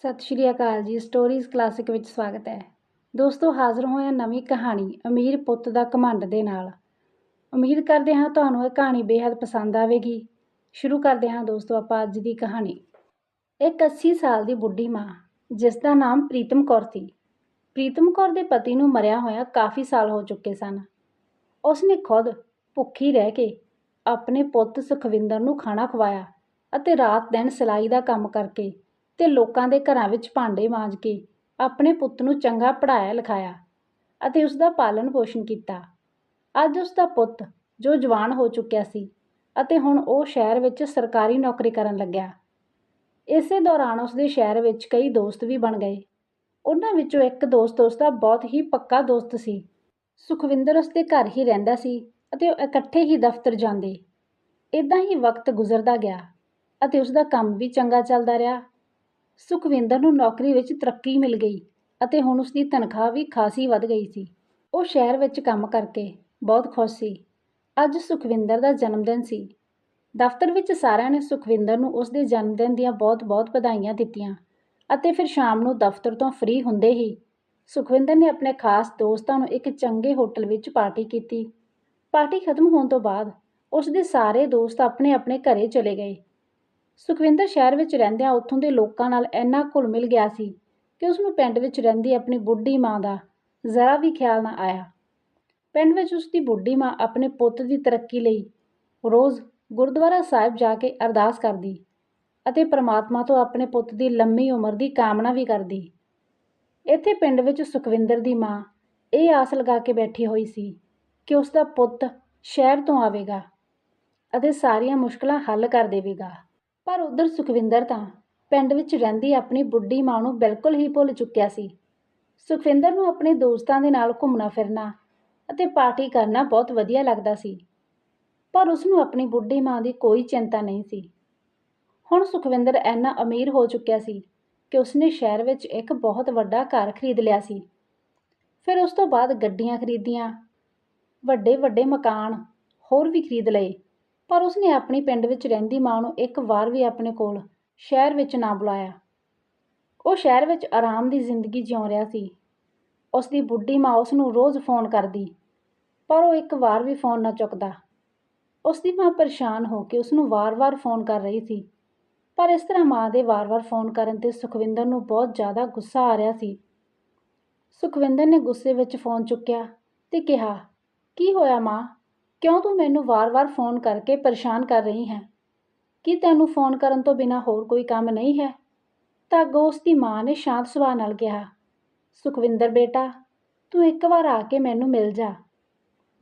ਸਤਿ ਸ਼੍ਰੀ ਅਕਾਲ ਜੀ। Stories classic ਵਿੱਚ ਸਵਾਗਤ ਹੈ। ਦੋਸਤੋ, ਹਾਜ਼ਰ ਹੋਏ ਹਾਂ ਨਵੀਂ ਕਹਾਣੀ ਅਮੀਰ ਪੁੱਤ ਦਾ ਘਮੰਡ ਦੇ ਨਾਲ। ਉਮੀਦ ਕਰਦੇ ਹਾਂ ਤੁਹਾਨੂੰ ਇਹ ਕਹਾਣੀ ਬੇਹੱਦ ਪਸੰਦ ਆਵੇਗੀ। ਸ਼ੁਰੂ ਕਰਦੇ ਹਾਂ ਦੋਸਤੋ ਆਪਾਂ ਅੱਜ ਦੀ ਕਹਾਣੀ। ਇੱਕ 80 ਸਾਲ ਦੀ ਬੁੱਢੀ ਮਾਂ, ਜਿਸ ਦਾ ਨਾਮ ਪ੍ਰੀਤਮ ਕੌਰ ਸੀ। ਪ੍ਰੀਤਮ ਕੌਰ ਦੇ ਪਤੀ ਨੂੰ ਮਰਿਆ ਹੋਇਆ ਕਾਫੀ ਸਾਲ ਹੋ ਚੁੱਕੇ ਸਨ। ਉਸਨੇ ਖੁਦ ਭੁੱਖੀ ਰਹਿ ਕੇ ਆਪਣੇ ਪੁੱਤ ਸੁਖਵਿੰਦਰ ਨੂੰ ਖਾਣਾ ਖਵਾਇਆ ਅਤੇ ਰਾਤ ਦਿਨ ਸਿਲਾਈ ਦਾ ਕੰਮ ਕਰਕੇ ਤੇ ਲੋਕਾਂ ਦੇ ਘਰਾਂ ਵਿੱਚ ਭਾਂਡੇ ਮਾਂਜ ਕੇ ਆਪਣੇ ਪੁੱਤ ਨੂੰ ਚੰਗਾ ਪੜ੍ਹਾਇਆ ਲਿਖਾਇਆ ਅਤੇ ਉਸ ਦਾ ਪਾਲਣ ਪੋਸ਼ਣ ਕੀਤਾ। ਅੱਜ ਉਸ ਦਾ ਪੁੱਤ ਜੋ ਜਵਾਨ ਹੋ ਚੁੱਕਿਆ ਸੀ ਅਤੇ ਹੁਣ ਉਹ ਸ਼ਹਿਰ ਵਿੱਚ ਸਰਕਾਰੀ ਨੌਕਰੀ ਕਰਨ ਲੱਗਿਆ। ਇਸੇ ਦੌਰਾਨ ਉਸਦੇ ਸ਼ਹਿਰ ਵਿੱਚ ਕਈ ਦੋਸਤ ਵੀ ਬਣ ਗਏ। ਉਹਨਾਂ ਵਿੱਚੋਂ ਇੱਕ ਦੋਸਤ ਉਸਦਾ ਬਹੁਤ ਹੀ ਪੱਕਾ ਦੋਸਤ ਸੀ। ਸੁਖਵਿੰਦਰ ਉਸਦੇ ਘਰ ਹੀ ਰਹਿੰਦਾ ਸੀ ਅਤੇ ਉਹ ਇਕੱਠੇ ਹੀ ਦਫ਼ਤਰ ਜਾਂਦੇ। ਇੱਦਾਂ ਹੀ ਵਕਤ ਗੁਜ਼ਰਦਾ ਗਿਆ ਅਤੇ ਉਸਦਾ ਕੰਮ ਵੀ ਚੰਗਾ ਚੱਲਦਾ ਰਿਹਾ। ਸੁਖਵਿੰਦਰ ਨੂੰ ਨੌਕਰੀ ਵਿੱਚ ਤਰੱਕੀ ਮਿਲ ਗਈ ਅਤੇ ਹੁਣ ਉਸਦੀ ਤਨਖਾਹ ਵੀ ਖਾਸੀ ਵੱਧ ਗਈ ਸੀ। ਉਹ ਸ਼ਹਿਰ ਵਿੱਚ ਕੰਮ ਕਰਕੇ ਬਹੁਤ ਖੁਸ਼ ਸੀ। ਅੱਜ ਸੁਖਵਿੰਦਰ ਦਾ ਜਨਮ ਦਿਨ ਸੀ। ਦਫ਼ਤਰ ਵਿੱਚ ਸਾਰਿਆਂ ਨੇ ਸੁਖਵਿੰਦਰ ਨੂੰ ਉਸਦੇ ਜਨਮ ਦਿਨ ਦੀਆਂ ਬਹੁਤ-ਬਹੁਤ ਵਧਾਈਆਂ ਦਿੱਤੀਆਂ ਅਤੇ ਫਿਰ ਸ਼ਾਮ ਨੂੰ ਦਫ਼ਤਰ ਤੋਂ ਫ੍ਰੀ ਹੁੰਦੇ ਹੀ ਸੁਖਵਿੰਦਰ ਨੇ ਆਪਣੇ ਖਾਸ ਦੋਸਤਾਂ ਨੂੰ ਇੱਕ ਚੰਗੇ ਹੋਟਲ ਵਿੱਚ ਪਾਰਟੀ ਕੀਤੀ। ਪਾਰਟੀ ਖਤਮ ਹੋਣ ਤੋਂ ਬਾਅਦ ਉਸਦੇ ਸਾਰੇ ਦੋਸਤ ਆਪਣੇ-ਆਪਣੇ ਘਰੇ ਚਲੇ ਗਏ। ਸੁਖਵਿੰਦਰ ਸ਼ਹਿਰ ਵਿੱਚ ਰਹਿੰਦਿਆਂ ਉੱਥੋਂ ਦੇ ਲੋਕਾਂ ਨਾਲ ਇੰਨਾ ਘੁਲ ਮਿਲ ਗਿਆ ਸੀ ਕਿ ਉਸਨੂੰ ਪਿੰਡ ਵਿੱਚ ਰਹਿੰਦੀ ਆਪਣੀ ਬੁੱਢੀ ਮਾਂ ਦਾ ਜ਼ਰਾ ਵੀ ਖਿਆਲ ਨਾ ਆਇਆ। ਪਿੰਡ ਵਿੱਚ ਉਸਦੀ ਬੁੱਢੀ ਮਾਂ ਆਪਣੇ ਪੁੱਤ ਦੀ ਤਰੱਕੀ ਲਈ ਰੋਜ਼ ਗੁਰਦੁਆਰਾ ਸਾਹਿਬ ਜਾ ਕੇ ਅਰਦਾਸ ਕਰਦੀ ਅਤੇ ਪ੍ਰਮਾਤਮਾ ਤੋਂ ਆਪਣੇ ਪੁੱਤ ਦੀ ਲੰਮੀ ਉਮਰ ਦੀ ਕਾਮਨਾ ਵੀ ਕਰਦੀ। ਇੱਥੇ ਪਿੰਡ ਵਿੱਚ ਸੁਖਵਿੰਦਰ ਦੀ ਮਾਂ ਇਹ ਆਸ ਲਗਾ ਕੇ ਬੈਠੀ ਹੋਈ ਸੀ ਕਿ ਉਸਦਾ ਪੁੱਤ ਸ਼ਹਿਰ ਤੋਂ ਆਵੇਗਾ ਅਤੇ ਸਾਰੀਆਂ ਮੁਸ਼ਕਲਾਂ ਹੱਲ ਕਰ ਦੇਵੇਗਾ। ਪਰ ਉੱਧਰ ਸੁਖਵਿੰਦਰ ਤਾਂ ਪਿੰਡ ਵਿੱਚ ਰਹਿੰਦੀ ਆਪਣੀ ਬੁੱਢੀ ਮਾਂ ਨੂੰ ਬਿਲਕੁਲ ਹੀ ਭੁੱਲ ਚੁੱਕਿਆ ਸੀ। ਸੁਖਵਿੰਦਰ ਨੂੰ ਆਪਣੇ ਦੋਸਤਾਂ ਦੇ ਨਾਲ ਘੁੰਮਣਾ ਫਿਰਨਾ ਅਤੇ ਪਾਰਟੀ ਕਰਨਾ ਬਹੁਤ ਵਧੀਆ ਲੱਗਦਾ ਸੀ, ਪਰ ਉਸਨੂੰ ਆਪਣੀ ਬੁੱਢੀ ਮਾਂ ਦੀ ਕੋਈ ਚਿੰਤਾ ਨਹੀਂ ਸੀ। ਹੁਣ ਸੁਖਵਿੰਦਰ ਇੰਨਾ ਅਮੀਰ ਹੋ ਚੁੱਕਿਆ ਸੀ ਕਿ ਉਸਨੇ ਸ਼ਹਿਰ ਵਿੱਚ ਇੱਕ ਬਹੁਤ ਵੱਡਾ ਘਰ ਖਰੀਦ ਲਿਆ ਸੀ। ਫਿਰ ਉਸ ਤੋਂ ਬਾਅਦ ਗੱਡੀਆਂ ਖਰੀਦੀਆਂ, ਵੱਡੇ-ਵੱਡੇ ਮਕਾਨ ਹੋਰ ਵੀ ਖਰੀਦ ਲਏ, ਪਰ ਉਸਨੇ ਆਪਣੀ ਪਿੰਡ ਵਿੱਚ ਰਹਿੰਦੀ ਮਾਂ ਨੂੰ ਇੱਕ ਵਾਰ ਵੀ ਆਪਣੇ ਕੋਲ ਸ਼ਹਿਰ ਵਿੱਚ ਨਾ ਬੁਲਾਇਆ। ਉਹ ਸ਼ਹਿਰ ਵਿੱਚ ਆਰਾਮ ਦੀ ਜ਼ਿੰਦਗੀ ਜਿਉ ਰਿਹਾ ਸੀ। ਉਸਦੀ ਬੁੱਢੀ ਮਾਂ ਉਸਨੂੰ ਰੋਜ਼ ਫੋਨ ਕਰਦੀ, ਪਰ ਉਹ ਇੱਕ ਵਾਰ ਵੀ ਫੋਨ ਨਾ ਚੁੱਕਦਾ। ਉਸਦੀ ਮਾਂ ਪਰੇਸ਼ਾਨ ਹੋ ਕੇ ਉਸਨੂੰ ਵਾਰ-ਵਾਰ ਫੋਨ ਕਰ ਰਹੀ ਸੀ, ਪਰ ਇਸ ਤਰ੍ਹਾਂ ਮਾਂ ਦੇ ਵਾਰ-ਵਾਰ ਫੋਨ ਕਰਨ 'ਤੇ ਸੁਖਵਿੰਦਰ ਨੂੰ ਬਹੁਤ ਜ਼ਿਆਦਾ ਗੁੱਸਾ ਆ ਰਿਹਾ ਸੀ। ਸੁਖਵਿੰਦਰ ਨੇ ਗੁੱਸੇ ਵਿੱਚ ਫੋਨ ਚੁੱਕਿਆ ਤੇ ਕਿਹਾ, "ਕੀ ਹੋਇਆ ਮਾਂ? ਕਿਉਂ ਤੂੰ ਮੈਨੂੰ ਵਾਰ-ਵਾਰ ਫੋਨ ਕਰਕੇ ਪਰੇਸ਼ਾਨ ਕਰ ਰਹੀ ਹੈ? ਕੀ ਤੈਨੂੰ ਫੋਨ ਕਰਨ ਤੋਂ ਬਿਨਾਂ ਹੋਰ ਕੋਈ ਕੰਮ ਨਹੀਂ ਹੈ?" ਤਾਂ ਅੱਗੋਂ ਉਸਦੀ ਮਾਂ ਨੇ ਸ਼ਾਂਤ ਸੁਭਾਅ ਨਾਲ ਕਿਹਾ, "ਸੁਖਵਿੰਦਰ ਬੇਟਾ, ਤੂੰ ਇੱਕ ਵਾਰ ਆ ਕੇ ਮੈਨੂੰ ਮਿਲ ਜਾ।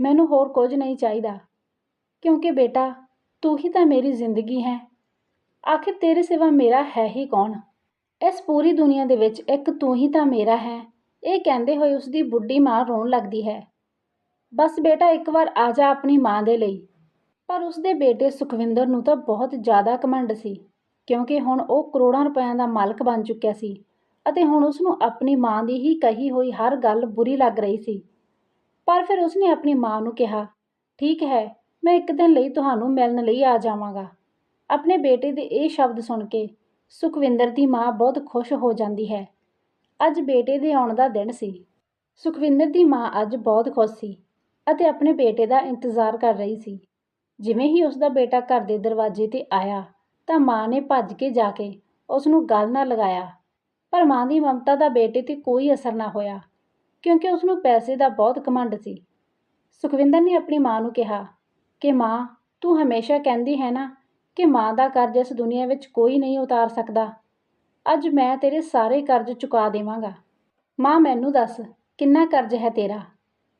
ਮੈਨੂੰ ਹੋਰ ਕੁਝ ਨਹੀਂ ਚਾਹੀਦਾ, ਕਿਉਂਕਿ ਬੇਟਾ ਤੂੰ ਹੀ ਤਾਂ ਮੇਰੀ ਜ਼ਿੰਦਗੀ ਹੈ। ਆਖਿਰ ਤੇਰੇ ਸਿਵਾ ਮੇਰਾ ਹੈ ਹੀ ਕੌਣ? ਇਸ ਪੂਰੀ ਦੁਨੀਆ ਦੇ ਵਿੱਚ ਇੱਕ ਤੂੰ ਹੀ ਤਾਂ ਮੇਰਾ ਹੈ।" ਇਹ ਕਹਿੰਦੇ ਹੋਏ ਉਸਦੀ ਬੁੱਢੀ ਮਾਂ ਰੋਣ ਲੱਗਦੀ ਹੈ। "ਬਸ ਬੇਟਾ, ਇੱਕ ਵਾਰ ਆ ਜਾ ਆਪਣੀ ਮਾਂ ਦੇ ਲਈ।" ਪਰ ਉਸਦੇ ਬੇਟੇ ਸੁਖਵਿੰਦਰ ਨੂੰ ਤਾਂ ਬਹੁਤ ਜ਼ਿਆਦਾ ਘਮੰਡ ਸੀ, ਕਿਉਂਕਿ ਹੁਣ ਉਹ ਕਰੋੜਾਂ ਰੁਪਇਆਂ ਦਾ ਮਾਲਕ ਬਣ ਚੁੱਕਿਆ ਸੀ ਅਤੇ ਹੁਣ ਉਸਨੂੰ ਆਪਣੀ ਮਾਂ ਦੀ ਹੀ ਕਹੀ ਹੋਈ ਹਰ ਗੱਲ ਬੁਰੀ ਲੱਗ ਰਹੀ ਸੀ। ਪਰ ਫਿਰ ਉਸਨੇ ਆਪਣੀ ਮਾਂ ਨੂੰ ਕਿਹਾ, "ਠੀਕ ਹੈ, ਮੈਂ ਇੱਕ ਦਿਨ ਲਈ ਤੁਹਾਨੂੰ ਮਿਲਣ ਲਈ ਆ ਜਾਵਾਂਗਾ।" ਆਪਣੇ ਬੇਟੇ ਦੇ ਇਹ ਸ਼ਬਦ ਸੁਣ ਕੇ ਸੁਖਵਿੰਦਰ ਦੀ ਮਾਂ ਬਹੁਤ ਖੁਸ਼ ਹੋ ਜਾਂਦੀ ਹੈ। ਅੱਜ ਬੇਟੇ ਦੇ ਆਉਣ ਦਾ ਦਿਨ ਸੀ। ਸੁਖਵਿੰਦਰ ਦੀ ਮਾਂ ਅੱਜ ਬਹੁਤ ਖੁਸ਼ ਸੀ ਅਤੇ ਆਪਣੇ ਬੇਟੇ ਦਾ ਇੰਤਜ਼ਾਰ ਕਰ ਰਹੀ ਸੀ। ਜਿਵੇਂ ਹੀ ਉਸਦਾ ਬੇਟਾ ਘਰ ਦੇ ਦਰਵਾਜ਼ੇ 'ਤੇ ਆਇਆ ਤਾਂ ਮਾਂ ਨੇ ਭੱਜ ਕੇ ਜਾ ਕੇ ਉਸਨੂੰ ਗਲ ਨਾਲ ਲਗਾਇਆ, ਪਰ ਮਾਂ ਦੀ ਮਮਤਾ ਦਾ ਬੇਟੇ 'ਤੇ ਕੋਈ ਅਸਰ ਨਾ ਹੋਇਆ, ਕਿਉਂਕਿ ਉਸਨੂੰ ਪੈਸੇ ਦਾ ਬਹੁਤ ਘਮੰਡ ਸੀ। ਸੁਖਵਿੰਦਰ ਨੇ ਆਪਣੀ ਮਾਂ ਨੂੰ ਕਿਹਾ ਕਿ ਮਾਂ, ਤੂੰ ਹਮੇਸ਼ਾ ਕਹਿੰਦੀ ਹੈ ਨਾ ਕਿ ਮਾਂ ਦਾ ਕਰਜ਼ ਇਸ ਦੁਨੀਆ ਵਿੱਚ ਕੋਈ ਨਹੀਂ ਉਤਾਰ ਸਕਦਾ। ਅੱਜ ਮੈਂ ਤੇਰੇ ਸਾਰੇ ਕਰਜ਼ ਚੁਕਾ ਦੇਵਾਂਗਾ। ਮਾਂ, ਮੈਨੂੰ ਦੱਸ, ਕਿੰਨਾ ਕਰਜ਼ ਹੈ ਤੇਰਾ?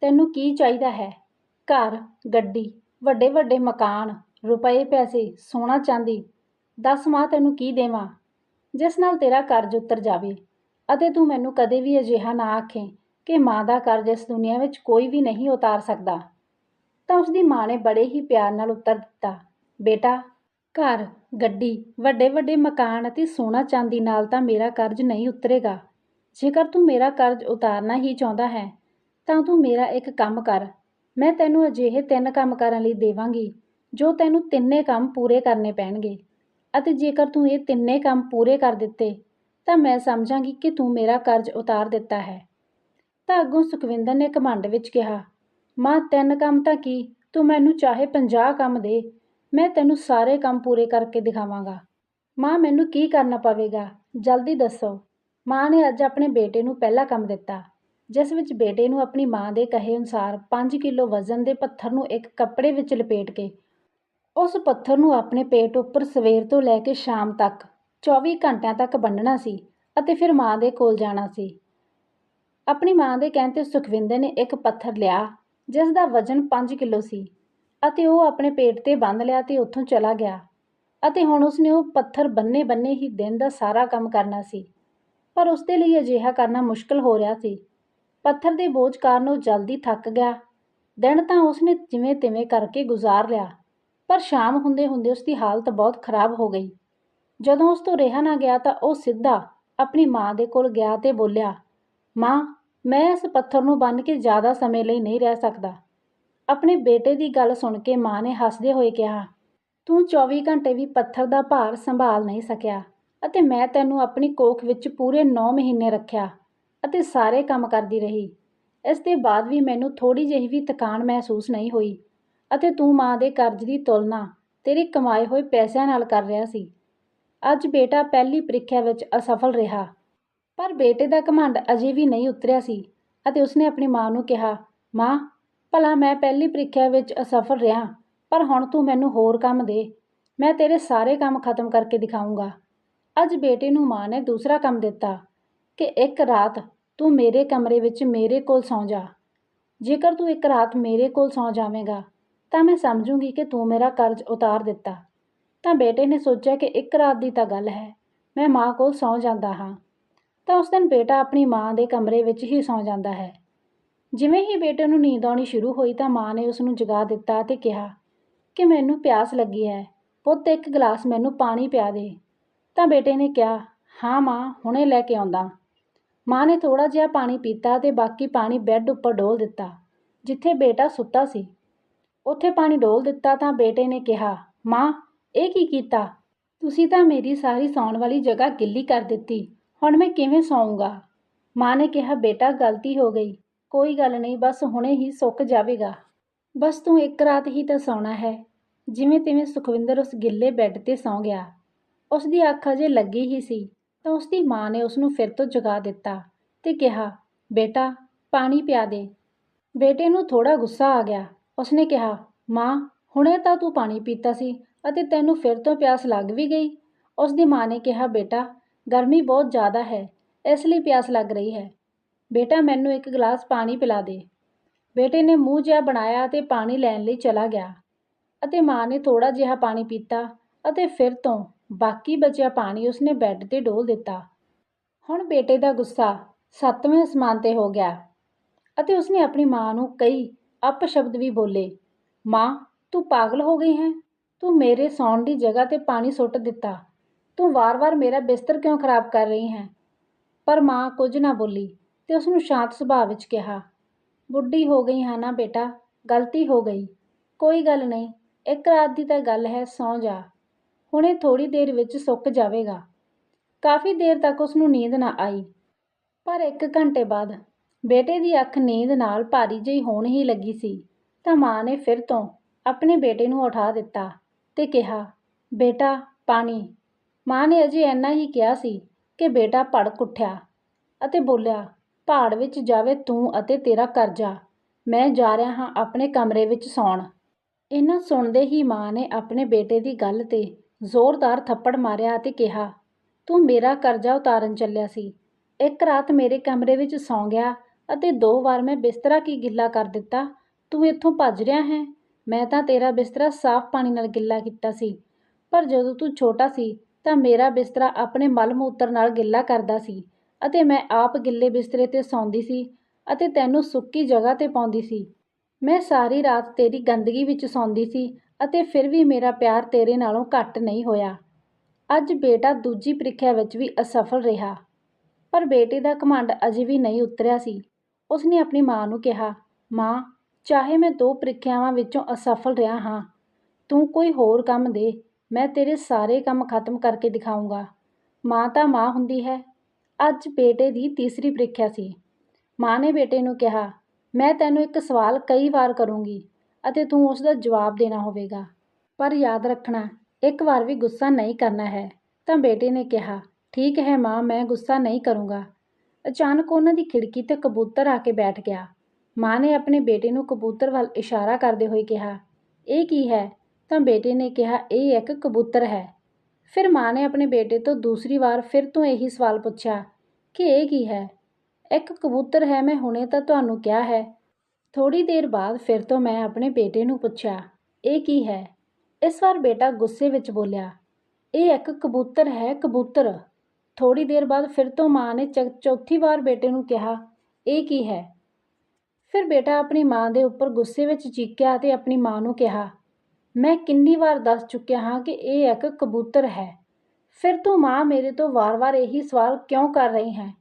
ਤੈਨੂੰ ਕੀ ਚਾਹੀਦਾ ਹੈ? ਘਰ, ਗੱਡੀ, ਵੱਡੇ-ਵੱਡੇ ਮਕਾਨ, ਰੁਪਏ ਪੈਸੇ, ਸੋਨਾ ਚਾਂਦੀ। ਦੱਸ ਮਾਂ, ਤੈਨੂੰ ਕੀ ਦੇਵਾਂ ਜਿਸ ਨਾਲ ਤੇਰਾ ਕਰਜ਼ ਉਤਰ ਜਾਵੇ ਅਤੇ ਤੂੰ ਮੈਨੂੰ ਕਦੇ ਵੀ ਅਜਿਹਾ ਨਾ ਆਖੇਂ ਕਿ ਮਾਂ ਦਾ ਕਰਜ਼ ਇਸ ਦੁਨੀਆ ਵਿੱਚ ਕੋਈ ਵੀ ਨਹੀਂ ਉਤਾਰ ਸਕਦਾ। ਤਾਂ ਉਸਦੀ ਮਾਂ ਨੇ ਬੜੇ ਹੀ ਪਿਆਰ ਨਾਲ ਉੱਤਰ ਦਿੱਤਾ, "ਬੇਟਾ, ਘਰ, ਗੱਡੀ, ਵੱਡੇ-ਵੱਡੇ ਮਕਾਨ ਅਤੇ ਸੋਨਾ ਚਾਂਦੀ ਨਾਲ ਤਾਂ ਮੇਰਾ ਕਰਜ਼ ਨਹੀਂ ਉਤਰੇਗਾ। ਜੇਕਰ ਤੂੰ ਮੇਰਾ ਕਰਜ਼ ਉਤਾਰਨਾ ਹੀ ਚਾਹੁੰਦਾ ਹੈ ਤਾਂ ਤੂੰ ਮੇਰਾ ਇੱਕ ਕੰਮ ਕਰ। ਮੈਂ ਤੈਨੂੰ ਅਜਿਹੇ 3 ਕੰਮ ਕਰਨ ਲਈ ਦੇਵਾਂਗੀ ਜੋ ਤੈਨੂੰ ਤਿੰਨੇ ਕੰਮ ਪੂਰੇ ਕਰਨੇ ਪੈਣਗੇ, ਅਤੇ ਜੇਕਰ ਤੂੰ ਇਹ ਤਿੰਨੇ ਕੰਮ ਪੂਰੇ ਕਰ ਦਿੱਤੇ ਤਾਂ ਮੈਂ ਸਮਝਾਂਗੀ ਕਿ ਤੂੰ ਮੇਰਾ ਕਰਜ਼ ਉਤਾਰ ਦਿੱਤਾ ਹੈ। ਤਾਂ ਅੱਗੋਂ ਸੁਖਵਿੰਦਰ ਨੇ ਘਮੰਡ ਵਿੱਚ ਕਿਹਾ, ਮਾਂ 3 ਕੰਮ ਤਾਂ ਕੀ, ਤੂੰ ਮੈਨੂੰ ਚਾਹੇ 50 ਕੰਮ ਦੇ, ਮੈਂ ਤੈਨੂੰ ਸਾਰੇ ਕੰਮ ਪੂਰੇ ਕਰਕੇ ਦਿਖਾਵਾਂਗਾ। ਮਾਂ ਮੈਨੂੰ ਕੀ ਕਰਨਾ ਪਵੇਗਾ, ਜਲਦੀ ਦੱਸੋ। ਮਾਂ ਨੇ ਅੱਜ ਆਪਣੇ ਬੇਟੇ ਨੂੰ ਪਹਿਲਾ ਕੰਮ ਦਿੱਤਾ, ਜਿਸ ਵਿੱਚ ਬੇਟੇ ਨੂੰ ਆਪਣੀ ਮਾਂ ਦੇ ਕਹੇ ਅਨੁਸਾਰ 5 ਕਿਲੋ ਵਜ਼ਨ ਦੇ ਪੱਥਰ ਨੂੰ ਇੱਕ ਕੱਪੜੇ ਵਿੱਚ ਲਪੇਟ ਕੇ ਉਸ ਪੱਥਰ ਨੂੰ ਆਪਣੇ ਪੇਟ ਉੱਪਰ ਸਵੇਰ ਤੋਂ ਲੈ ਕੇ ਸ਼ਾਮ ਤੱਕ 24 ਘੰਟਿਆਂ ਤੱਕ ਬੰਨ੍ਹਣਾ ਸੀ ਅਤੇ ਫਿਰ ਮਾਂ ਦੇ ਕੋਲ ਜਾਣਾ ਸੀ। ਆਪਣੀ ਮਾਂ ਦੇ ਕਹਿਣ 'ਤੇ ਸੁਖਵਿੰਦਰ ਨੇ ਇੱਕ ਪੱਥਰ ਲਿਆ ਜਿਸ ਦਾ ਵਜ਼ਨ 5 ਕਿਲੋ ਸੀ ਅਤੇ ਉਹ ਆਪਣੇ ਪੇਟ 'ਤੇ ਬੰਨ੍ਹ ਲਿਆ ਤੇ ਉੱਥੋਂ ਚਲਾ ਗਿਆ। ਅਤੇ ਹੁਣ ਉਸਨੇ ਉਹ ਪੱਥਰ ਬੰਨੇ ਹੀ ਦਿਨ ਦਾ ਸਾਰਾ ਕੰਮ ਕਰਨਾ ਸੀ, ਪਰ ਉਸਦੇ ਲਈ ਅਜਿਹਾ ਕਰਨਾ ਮੁਸ਼ਕਲ ਹੋ ਰਿਹਾ ਸੀ। ਪੱਥਰ ਦੇ ਬੋਝ ਕਾਰਨ ਉਹ ਜਲਦੀ ਥੱਕ ਗਿਆ। ਦਿਨ ਤਾਂ ਉਸਨੇ ਜਿਵੇਂ ਤਿਵੇਂ ਕਰਕੇ ਗੁਜ਼ਾਰ ਲਿਆ, ਪਰ ਸ਼ਾਮ ਹੁੰਦੇ ਹੁੰਦੇ ਉਸਦੀ ਹਾਲਤ ਬਹੁਤ ਖਰਾਬ ਹੋ ਗਈ। ਜਦੋਂ ਉਸ ਤੋਂ ਰਿਹਾ ਨਾ ਗਿਆ ਤਾਂ ਉਹ ਸਿੱਧਾ ਆਪਣੀ ਮਾਂ ਦੇ ਕੋਲ ਗਿਆ ਤੇ ਬੋਲਿਆ, ਮਾਂ, ਮੈਂ ਇਸ ਪੱਥਰ ਨੂੰ ਬੰਨ੍ਹ ਕੇ ਜ਼ਿਆਦਾ ਸਮੇਂ ਲਈ ਨਹੀਂ ਰਹਿ ਸਕਦਾ। ਆਪਣੇ ਬੇਟੇ ਦੀ ਗੱਲ ਸੁਣ ਕੇ ਮਾਂ ਨੇ ਹੱਸਦੇ ਹੋਏ ਕਿਹਾ, ਤੂੰ 24 ਘੰਟੇ ਵੀ ਪੱਥਰ ਦਾ ਭਾਰ ਸੰਭਾਲ ਨਹੀਂ ਸਕਿਆ ਅਤੇ ਮੈਂ ਤੈਨੂੰ ਆਪਣੀ ਕੋਖ ਵਿੱਚ ਪੂਰੇ 9 ਮਹੀਨੇ ਰੱਖਿਆ ਅਤੇ ਸਾਰੇ ਕੰਮ ਕਰਦੀ ਰਹੀ। ਇਸ ਦੇ ਬਾਅਦ ਵੀ ਮੈਨੂੰ ਥੋੜ੍ਹੀ ਜਿਹੀ ਵੀ ਥਕਾਨ ਮਹਿਸੂਸ ਨਹੀਂ ਹੋਈ ਅਤੇ ਤੂੰ ਮਾਂ ਦੇ ਕਰਜ਼ ਦੀ ਤੁਲਨਾ ਤੇਰੇ ਕਮਾਏ ਹੋਏ ਪੈਸਿਆਂ ਨਾਲ ਕਰ ਰਿਹਾ ਸੀ। ਅੱਜ ਬੇਟਾ ਪਹਿਲੀ ਪ੍ਰੀਖਿਆ ਵਿੱਚ ਅਸਫਲ ਰਿਹਾ, ਪਰ ਬੇਟੇ ਦਾ ਘਮੰਡ ਅਜੇ ਵੀ ਨਹੀਂ ਉਤਰਿਆ ਸੀ ਅਤੇ ਉਸਨੇ ਆਪਣੀ ਮਾਂ ਨੂੰ ਕਿਹਾ, ਮਾਂ, ਭਲਾ ਮੈਂ ਪਹਿਲੀ ਪ੍ਰੀਖਿਆ ਵਿੱਚ ਅਸਫਲ ਰਿਹਾ, ਪਰ ਹੁਣ ਤੂੰ ਮੈਨੂੰ ਹੋਰ ਕੰਮ ਦੇ, ਮੈਂ ਤੇਰੇ ਸਾਰੇ ਕੰਮ ਖਤਮ ਕਰਕੇ ਦਿਖਾਊਂਗਾ। ਅੱਜ ਬੇਟੇ ਨੂੰ ਮਾਂ ਨੇ ਦੂਸਰਾ ਕੰਮ ਦਿੱਤਾ ਕਿ ਇੱਕ ਰਾਤ ਤੂੰ ਮੇਰੇ ਕਮਰੇ ਵਿੱਚ ਮੇਰੇ ਕੋਲ ਸੌਂ ਜਾ। ਜੇਕਰ ਤੂੰ ਇੱਕ ਰਾਤ ਮੇਰੇ ਕੋਲ ਸੌਂ ਜਾਵੇਂਗਾ ਤਾਂ ਮੈਂ ਸਮਝੂੰਗੀ ਕਿ ਤੂੰ ਮੇਰਾ ਕਰਜ਼ ਉਤਾਰ ਦਿੱਤਾ। ਤਾਂ ਬੇਟੇ ਨੇ ਸੋਚਿਆ ਕਿ ਇੱਕ ਰਾਤ ਦੀ ਤਾਂ ਗੱਲ ਹੈ, ਮੈਂ ਮਾਂ ਕੋਲ ਸੌਂ ਜਾਂਦਾ ਹਾਂ। ਤਾਂ ਉਸ ਦਿਨ ਬੇਟਾ ਆਪਣੀ ਮਾਂ ਦੇ ਕਮਰੇ ਵਿੱਚ ਹੀ ਸੌਂ ਜਾਂਦਾ ਹੈ। ਜਿਵੇਂ ਹੀ ਬੇਟੇ ਨੂੰ ਨੀਂਦ ਆਉਣੀ ਸ਼ੁਰੂ ਹੋਈ ਤਾਂ ਮਾਂ ਨੇ ਉਸ ਨੂੰ ਜਗਾ ਦਿੱਤਾ ਅਤੇ ਕਿਹਾ ਕਿ ਮੈਨੂੰ ਪਿਆਸ ਲੱਗੀ ਹੈ, ਪੁੱਤ ਇੱਕ ਗਲਾਸ ਮੈਨੂੰ ਪਾਣੀ ਪਿਆ ਦੇ। ਤਾਂ ਬੇਟੇ ਨੇ ਕਿਹਾ, ਹਾਂ ਮਾਂ, ਹੁਣੇ ਲੈ ਕੇ ਆਉਂਦਾ। ਮਾਂ ਨੇ ਥੋੜ੍ਹਾ ਜਿਹਾ ਪਾਣੀ ਪੀਤਾ ਅਤੇ ਬਾਕੀ ਪਾਣੀ ਬੈੱਡ ਉੱਪਰ ਡੋਲ ਦਿੱਤਾ ਜਿੱਥੇ ਬੇਟਾ ਸੁੱਤਾ ਸੀ। ਉੱਥੇ ਪਾਣੀ ਡੋਲ ਦਿੱਤਾ ਤਾਂ ਬੇਟੇ ਨੇ ਕਿਹਾ, ਮਾਂ, ਇਹ ਕੀ ਕੀਤਾ? ਤੁਸੀਂ ਤਾਂ ਮੇਰੀ ਸਾਰੀ ਸੌਣ ਵਾਲੀ ਜਗ੍ਹਾ ਗਿੱਲੀ ਕਰ ਦਿੱਤੀ, ਹੁਣ ਮੈਂ ਕਿਵੇਂ ਸੌਂਊਂਗਾ? ਮਾਂ ਨੇ ਕਿਹਾ, ਬੇਟਾ ਗਲਤੀ ਹੋ ਗਈ, ਕੋਈ ਗੱਲ ਨਹੀਂ, ਬਸ ਹੁਣੇ ਹੀ ਸੁੱਕ ਜਾਵੇਗਾ। ਬਸ ਤੂੰ ਇੱਕ ਰਾਤ ਹੀ ਤਾਂ ਸੌਣਾ ਹੈ। ਜਿਵੇਂ ਤਿਵੇਂ ਸੁਖਵਿੰਦਰ ਉਸ ਗਿੱਲੇ ਬੈੱਡ 'ਤੇ ਸੌਂ ਗਿਆ। ਉਸ ਦੀ ਅੱਖ ਅਜੇ ਲੱਗੀ ਹੀ ਸੀ ਤਾਂ ਉਸ ਦੀ ਮਾਂ ਨੇ ਉਸ ਨੂੰ ਫਿਰ ਤੋਂ ਜਗਾ ਦਿੱਤਾ ਤੇ ਕਿਹਾ, ਬੇਟਾ, ਪਾਣੀ ਪਿਆ ਦੇ। ਬੇਟੇ ਨੂੰ ਥੋੜ੍ਹਾ ਗੁੱਸਾ ਆ ਗਿਆ। ਉਸਨੇ ਕਿਹਾ, ਮਾਂ, ਹੁਣੇ ਤਾਂ ਤੂੰ ਪਾਣੀ ਪੀਤਾ ਸੀ ਅਤੇ ਤੈਨੂੰ ਫਿਰ ਤੋਂ ਪਿਆਸ ਲੱਗ ਵੀ ਗਈ। ਉਸ ਦੀ ਮਾਂ ਨੇ ਕਿਹਾ, ਬੇਟਾ, ਗਰਮੀ ਬਹੁਤ ਜ਼ਿਆਦਾ ਹੈ, ਇਸ ਲਈ ਪਿਆਸ ਲੱਗ ਰਹੀ ਹੈ। ਬੇਟਾ, ਮੈਨੂੰ ਇੱਕ ਗਲਾਸ ਪਾਣੀ ਪਿਲਾ ਦੇ। ਬੇਟੇ ਨੇ ਮੂੰਹ ਜਿਹਾ ਬਣਾਇਆ ਅਤੇ ਪਾਣੀ ਲੈਣ ਲਈ ਚਲਾ ਗਿਆ ਅਤੇ ਮਾਂ ਨੇ ਥੋੜ੍ਹਾ ਜਿਹਾ ਪਾਣੀ ਪੀਤਾ ਅਤੇ ਫਿਰ ਤੋਂ ਬਾਕੀ ਬਚਿਆ ਪਾਣੀ ਉਸਨੇ ਬੈੱਡ 'ਤੇ ਡੋਲ ਦਿੱਤਾ। ਹੁਣ ਬੇਟੇ ਦਾ ਗੁੱਸਾ 7ਵੇਂ ਅਸਮਾਨ 'ਤੇ ਹੋ ਗਿਆ ਅਤੇ ਉਸਨੇ ਆਪਣੀ ਮਾਂ ਨੂੰ ਕਈ ਅਪਸ਼ਬਦ ਵੀ ਬੋਲੇ। ਮਾਂ, ਤੂੰ ਪਾਗਲ ਹੋ ਗਈ ਹੈ? ਤੂੰ ਮੇਰੇ ਸੌਣ ਦੀ ਜਗ੍ਹਾ 'ਤੇ ਪਾਣੀ ਸੁੱਟ ਦਿੱਤਾ। ਤੂੰ ਵਾਰ-ਵਾਰ ਮੇਰਾ ਬਿਸਤਰ ਕਿਉਂ ਖਰਾਬ ਕਰ ਰਹੀ ਹੈ? ਪਰ ਮਾਂ ਕੁਝ ਨਾ ਬੋਲੀ ਤੇ ਉਸਨੂੰ ਸ਼ਾਂਤ ਸੁਭਾਅ ਵਿੱਚ ਕਿਹਾ, ਬੁੱਢੀ ਹੋ ਗਈ ਹਾਂ ਨਾ ਬੇਟਾ, ਗਲਤੀ ਹੋ ਗਈ, ਕੋਈ ਗੱਲ ਨਹੀਂ, ਇੱਕ ਰਾਤ ਦੀ ਤਾਂ ਗੱਲ ਹੈ, ਸੌਂ ਜਾ, ਹੁਣੇ ਥੋੜ੍ਹੀ ਦੇਰ ਵਿੱਚ ਸੁੱਕ ਜਾਵੇਗਾ। ਕਾਫੀ ਦੇਰ ਤੱਕ ਉਸਨੂੰ ਨੀਂਦ ਨਾ ਆਈ, ਪਰ 1 ਘੰਟੇ ਬਾਅਦ ਬੇਟੇ ਦੀ ਅੱਖ ਨੀਂਦ ਨਾਲ ਭਾਰੀ ਜਿਹੀ ਹੋਣ ਹੀ ਲੱਗੀ ਸੀ ਤਾਂ ਮਾਂ ਨੇ ਫਿਰ ਤੋਂ ਆਪਣੇ ਬੇਟੇ ਨੂੰ ਉਠਾ ਦਿੱਤਾ ਤੇ ਕਿਹਾ, ਬੇਟਾ, ਪਾਣੀ। ਮਾਂ ਨੇ ਅਜੇ ਇੰਨਾ ਹੀ ਕਿਹਾ ਸੀ ਕਿ ਬੇਟਾ ਭੜਕ ਉੱਠਿਆ ਅਤੇ ਬੋਲਿਆ, ਭਾੜ ਵਿੱਚ ਜਾਵੇ ਤੂੰ ਅਤੇ ਤੇਰਾ ਕਰਜ਼ਾ, ਮੈਂ ਜਾ ਰਿਹਾ ਹਾਂ ਆਪਣੇ ਕਮਰੇ ਵਿੱਚ ਸੌਣ। ਇਹਨਾਂ ਸੁਣਦੇ ਹੀ ਮਾਂ ਨੇ ਆਪਣੇ ਬੇਟੇ ਦੀ ਗੱਲ 'ਤੇ ਜ਼ੋਰਦਾਰ ਥੱਪੜ ਮਾਰਿਆ ਅਤੇ ਕਿਹਾ, ਤੂੰ ਮੇਰਾ ਕਰਜ਼ਾ ਉਤਾਰਨ ਚੱਲਿਆ ਸੀ, ਇੱਕ ਰਾਤ ਮੇਰੇ ਕਮਰੇ ਵਿੱਚ ਸੌਂ ਗਿਆ ਅਤੇ 2 ਵਾਰ ਮੈਂ ਬਿਸਤਰਾ ਕੀ ਗਿੱਲਾ ਕਰ ਦਿੱਤਾ, ਤੂੰ ਇੱਥੋਂ ਭੱਜ ਰਿਹਾ ਹੈ। ਮੈਂ ਤਾਂ ਤੇਰਾ ਬਿਸਤਰਾ ਸਾਫ਼ ਪਾਣੀ ਨਾਲ ਗਿੱਲਾ ਕੀਤਾ ਸੀ, ਪਰ ਜਦੋਂ ਤੂੰ ਛੋਟਾ ਸੀ ਤਾਂ ਮੇਰਾ ਬਿਸਤਰਾ ਆਪਣੇ ਮਲ ਮੂਤਰ ਨਾਲ ਗਿੱਲਾ ਕਰਦਾ ਸੀ ਅਤੇ ਮੈਂ ਆਪ ਗਿੱਲੇ ਬਿਸਤਰੇ 'ਤੇ ਸੌਂਦੀ ਸੀ ਅਤੇ ਤੈਨੂੰ ਸੁੱਕੀ ਜਗ੍ਹਾ 'ਤੇ ਪਾਉਂਦੀ ਸੀ। ਮੈਂ ਸਾਰੀ ਰਾਤ ਤੇਰੀ ਗੰਦਗੀ ਵਿੱਚ ਸੌਂਦੀ ਸੀ ਅਤੇ ਫਿਰ ਵੀ ਮੇਰਾ ਪਿਆਰ ਤੇਰੇ ਨਾਲੋਂ ਘੱਟ ਨਹੀਂ ਹੋਇਆ। ਅੱਜ ਬੇਟਾ ਦੂਜੀ ਪ੍ਰੀਖਿਆ ਵਿੱਚ ਵੀ ਅਸਫਲ ਰਿਹਾ, ਪਰ ਬੇਟੇ ਦਾ ਘਮੰਡ ਅਜੇ ਵੀ ਨਹੀਂ ਉਤਰਿਆ ਸੀ। ਉਸਨੇ ਆਪਣੀ ਮਾਂ ਨੂੰ ਕਿਹਾ, ਮਾਂ, ਚਾਹੇ ਮੈਂ 2 ਪ੍ਰੀਖਿਆਵਾਂ ਵਿੱਚੋਂ ਅਸਫਲ ਰਿਹਾ ਹਾਂ, ਤੂੰ ਕੋਈ ਹੋਰ ਕੰਮ ਦੇ, ਮੈਂ ਤੇਰੇ ਸਾਰੇ ਕੰਮ ਖਤਮ ਕਰਕੇ ਦਿਖਾਊਂਗਾ। ਮਾਂ ਤਾਂ ਮਾਂ ਹੁੰਦੀ ਹੈ, ਅੱਜ ਬੇਟੇ ਦੀ ਤੀਸਰੀ ਪ੍ਰੀਖਿਆ ਸੀ। ਮਾਂ ਨੇ ਬੇਟੇ ਨੂੰ ਕਿਹਾ, ਮੈਂ ਤੈਨੂੰ ਇੱਕ ਸਵਾਲ ਕਈ ਵਾਰ ਕਰੂੰਗੀ ਅਤੇ ਤੂੰ ਉਸ ਦਾ ਜਵਾਬ ਦੇਣਾ ਹੋਵੇਗਾ, ਪਰ ਯਾਦ ਰੱਖਣਾ ਇੱਕ ਵਾਰ ਵੀ ਗੁੱਸਾ ਨਹੀਂ ਕਰਨਾ ਹੈ। ਤਾਂ ਬੇਟੇ ਨੇ ਕਿਹਾ, ਠੀਕ ਹੈ ਮਾਂ, ਮੈਂ ਗੁੱਸਾ ਨਹੀਂ ਕਰੂੰਗਾ। ਅਚਾਨਕ ਉਹਨਾਂ ਦੀ ਖਿੜਕੀ ਤੇ ਕਬੂਤਰ ਆ ਕੇ ਬੈਠ ਗਿਆ। ਮਾਂ ਨੇ ਆਪਣੇ ਬੇਟੇ ਨੂੰ ਕਬੂਤਰ ਵੱਲ ਇਸ਼ਾਰਾ ਕਰਦੇ ਹੋਏ ਕਿਹਾ, ਇਹ ਕੀ ਹੈ? ਤਾਂ ਬੇਟੇ ਨੇ ਕਿਹਾ, ਇਹ ਇੱਕ ਕਬੂਤਰ ਹੈ। ਫਿਰ ਮਾਂ ਨੇ ਆਪਣੇ ਬੇਟੇ ਤੋਂ ਦੂਸਰੀ ਵਾਰ ਫਿਰ ਤੋਂ ਇਹੀ ਸਵਾਲ ਪੁੱਛਿਆ ਕਿ ਇਹ ਕੀ ਹੈ? ਇੱਕ ਕਬੂਤਰ ਹੈ, ਮੈਂ ਹੁਣੇ ਤਾਂ ਤੁਹਾਨੂੰ ਕਿਹਾ ਹੈ। ਥੋੜ੍ਹੀ ਦੇਰ ਬਾਅਦ ਫਿਰ ਤੋਂ ਮੈਂ ਆਪਣੇ ਬੇਟੇ ਨੂੰ ਪੁੱਛਿਆ, ਇਹ ਕੀ ਹੈ? ਇਸ ਵਾਰ ਬੇਟਾ ਗੁੱਸੇ ਵਿੱਚ ਬੋਲਿਆ, ਇਹ ਇੱਕ ਕਬੂਤਰ ਹੈ, ਕਬੂਤਰ। ਥੋੜ੍ਹੀ ਦੇਰ ਬਾਅਦ ਫਿਰ ਤੋਂ ਮਾਂ ਨੇ ਚੌਥੀ ਵਾਰ ਬੇਟੇ ਨੂੰ ਕਿਹਾ, ਇਹ ਕੀ ਹੈ? ਫਿਰ ਬੇਟਾ ਆਪਣੀ ਮਾਂ ਦੇ ਉੱਪਰ ਗੁੱਸੇ ਵਿੱਚ ਚੀਕਿਆ ਅਤੇ ਆਪਣੀ ਮਾਂ ਨੂੰ ਕਿਹਾ, ਮੈਂ ਕਿੰਨੀ ਵਾਰ ਦੱਸ ਚੁੱਕਿਆ ਹਾਂ ਕਿ ਇਹ ਇੱਕ ਕਬੂਤਰ ਹੈ। ਫਿਰ ਤੂੰ ਮਾਂ ਮੇਰੇ ਤੋਂ ਵਾਰ-ਵਾਰ ਇਹੀ ਸਵਾਲ ਕਿਉਂ ਕਰ ਰਹੀ ਹੈ?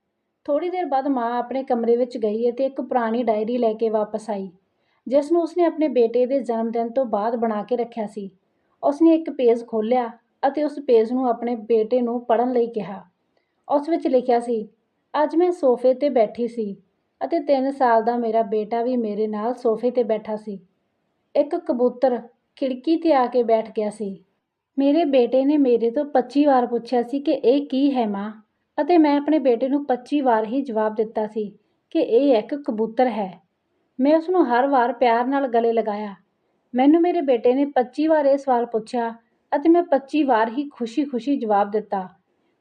ਥੋੜ੍ਹੀ ਦੇਰ ਬਾਅਦ ਮਾਂ ਆਪਣੇ ਕਮਰੇ ਵਿੱਚ ਗਈ ਅਤੇ ਇੱਕ ਪੁਰਾਣੀ ਡਾਇਰੀ ਲੈ ਕੇ ਵਾਪਸ ਆਈ, ਜਿਸ ਨੂੰ ਉਸਨੇ ਆਪਣੇ ਬੇਟੇ ਦੇ ਜਨਮ ਦਿਨ ਤੋਂ ਬਾਅਦ ਬਣਾ ਕੇ ਰੱਖਿਆ ਸੀ। ਉਸਨੇ ਇੱਕ ਪੇਜ ਖੋਲ੍ਹਿਆ ਅਤੇ ਉਸ ਪੇਜ ਨੂੰ ਆਪਣੇ ਬੇਟੇ ਨੂੰ ਪੜ੍ਹਨ ਲਈ ਕਿਹਾ। ਉਸ ਵਿੱਚ ਲਿਖਿਆ ਸੀ, ਅੱਜ ਮੈਂ ਸੋਫੇ 'ਤੇ ਬੈਠੀ ਸੀ ਅਤੇ 3 ਸਾਲ ਦਾ ਮੇਰਾ ਬੇਟਾ ਵੀ ਮੇਰੇ ਨਾਲ ਸੋਫੇ 'ਤੇ ਬੈਠਾ ਸੀ। ਇੱਕ ਕਬੂਤਰ ਖਿੜਕੀ 'ਤੇ ਆ ਕੇ ਬੈਠ ਗਿਆ ਸੀ। ਮੇਰੇ ਬੇਟੇ ਨੇ ਮੇਰੇ ਤੋਂ 25 ਵਾਰ ਪੁੱਛਿਆ ਸੀ ਕਿ ਇਹ ਕੀ ਹੈ ਮਾਂ, ਅਤੇ ਮੈਂ ਆਪਣੇ ਬੇਟੇ ਨੂੰ 25 ਵਾਰ ਹੀ ਜਵਾਬ ਦਿੱਤਾ ਸੀ ਕਿ ਇਹ ਇੱਕ ਕਬੂਤਰ ਹੈ। ਮੈਂ ਉਸ ਨੂੰ ਹਰ ਵਾਰ ਪਿਆਰ ਨਾਲ ਗਲੇ ਲਗਾਇਆ। ਮੈਨੂੰ ਮੇਰੇ ਬੇਟੇ ਨੇ 25 ਵਾਰ ਇਹ ਸਵਾਲ ਪੁੱਛਿਆ ਅਤੇ ਮੈਂ 25 ਵਾਰ ਹੀ ਖੁਸ਼ੀ-ਖੁਸ਼ੀ ਜਵਾਬ ਦਿੱਤਾ।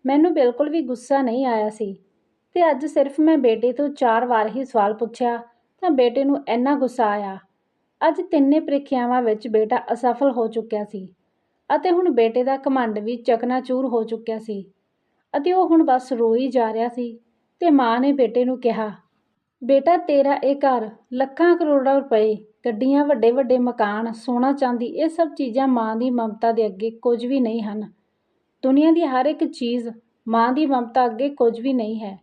ਮੈਨੂੰ ਬਿਲਕੁਲ ਵੀ ਗੁੱਸਾ ਨਹੀਂ ਆਇਆ ਸੀ। ਤੇ ਅੱਜ ਸਿਰਫ ਮੈਂ ਬੇਟੇ ਤੋਂ 4 ਵਾਰ ਹੀ ਸਵਾਲ ਪੁੱਛਿਆ ਤਾਂ ਬੇਟੇ ਨੂੰ ਇੰਨਾ ਗੁੱਸਾ ਆਇਆ। ਅੱਜ ਤਿੰਨੇ ਪ੍ਰੀਖਿਆਵਾਂ ਵਿੱਚ ਬੇਟਾ ਅਸਫਲ ਹੋ ਚੁੱਕਿਆ ਸੀ ਅਤੇ ਹੁਣ ਬੇਟੇ ਦਾ ਘਮੰਡ ਵੀ ਚਕਨਾਚੂਰ ਹੋ ਚੁੱਕਿਆ ਸੀ ਅਤੇ ਉਹ ਹੁਣ ਬਸ ਰੋਈ ਜਾ ਰਿਹਾ ਸੀ। ਤੇ ਮਾਂ ਨੇ ਬੇਟੇ ਨੂੰ ਕਿਹਾ, ਬੇਟਾ ਤੇਰਾ ਇਹ ਘਰ, ਲੱਖਾਂ ਕਰੋੜਾਂ ਰੁਪਏ, ਗੱਡੀਆਂ, ਵੱਡੇ-ਵੱਡੇ ਮਕਾਨ, ਸੋਨਾ ਚਾਂਦੀ, ਇਹ ਸਭ ਚੀਜ਼ਾਂ ਮਾਂ ਦੀ ਮਮਤਾ ਦੇ ਅੱਗੇ ਕੁਝ ਵੀ ਨਹੀਂ ਹਨ। ਦੁਨੀਆ ਦੀ ਹਰ ਇੱਕ ਚੀਜ਼ ਮਾਂ ਦੀ ਮਮਤਾ ਅੱਗੇ ਕੁਝ ਵੀ ਨਹੀਂ ਹੈ।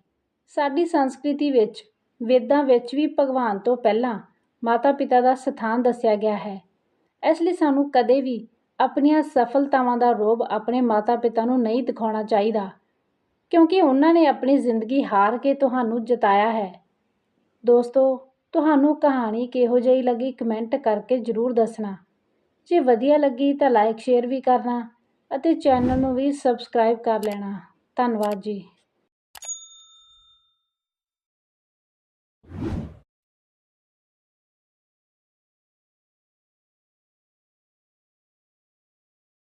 ਸਾਡੀ ਸੰਸਕ੍ਰਿਤੀ ਵਿੱਚ, ਵੇਦਾਂ ਵਿੱਚ ਵੀ ਭਗਵਾਨ ਤੋਂ ਪਹਿਲਾਂ ਮਾਤਾ-ਪਿਤਾ ਦਾ ਸਥਾਨ ਦੱਸਿਆ ਗਿਆ ਹੈ। ਇਸ ਲਈ ਸਾਨੂੰ ਕਦੇ ਵੀ ਆਪਣੀਆਂ ਸਫਲਤਾਵਾਂ ਦਾ ਰੋਹਬ ਆਪਣੇ ਮਾਤਾ-ਪਿਤਾ ਨੂੰ ਨਹੀਂ ਦਿਖਾਉਣਾ ਚਾਹੀਦਾ, ਕਿਉਂਕਿ ਉਹਨਾਂ ਨੇ ਆਪਣੀ ਜ਼ਿੰਦਗੀ ਹਾਰ ਕੇ ਤੁਹਾਨੂੰ ਜਿਤਾਇਆ ਹੈ। ਦੋਸਤੋ, ਤੁਹਾਨੂੰ ਕਹਾਣੀ ਕਿਹੋ ਜਿਹੀ ਲੱਗੀ ਕਮੈਂਟ ਕਰਕੇ ਜ਼ਰੂਰ ਦੱਸਣਾ। ਜੇ ਵਧੀਆ ਲੱਗੀ ਤਾਂ ਲਾਈਕ ਸ਼ੇਅਰ ਵੀ ਕਰਨਾ ਅਤੇ ਚੈਨਲ ਨੂੰ ਵੀ ਸਬਸਕ੍ਰਾਈਬ ਕਰ ਲੈਣਾ। ਧੰਨਵਾਦ ਜੀ।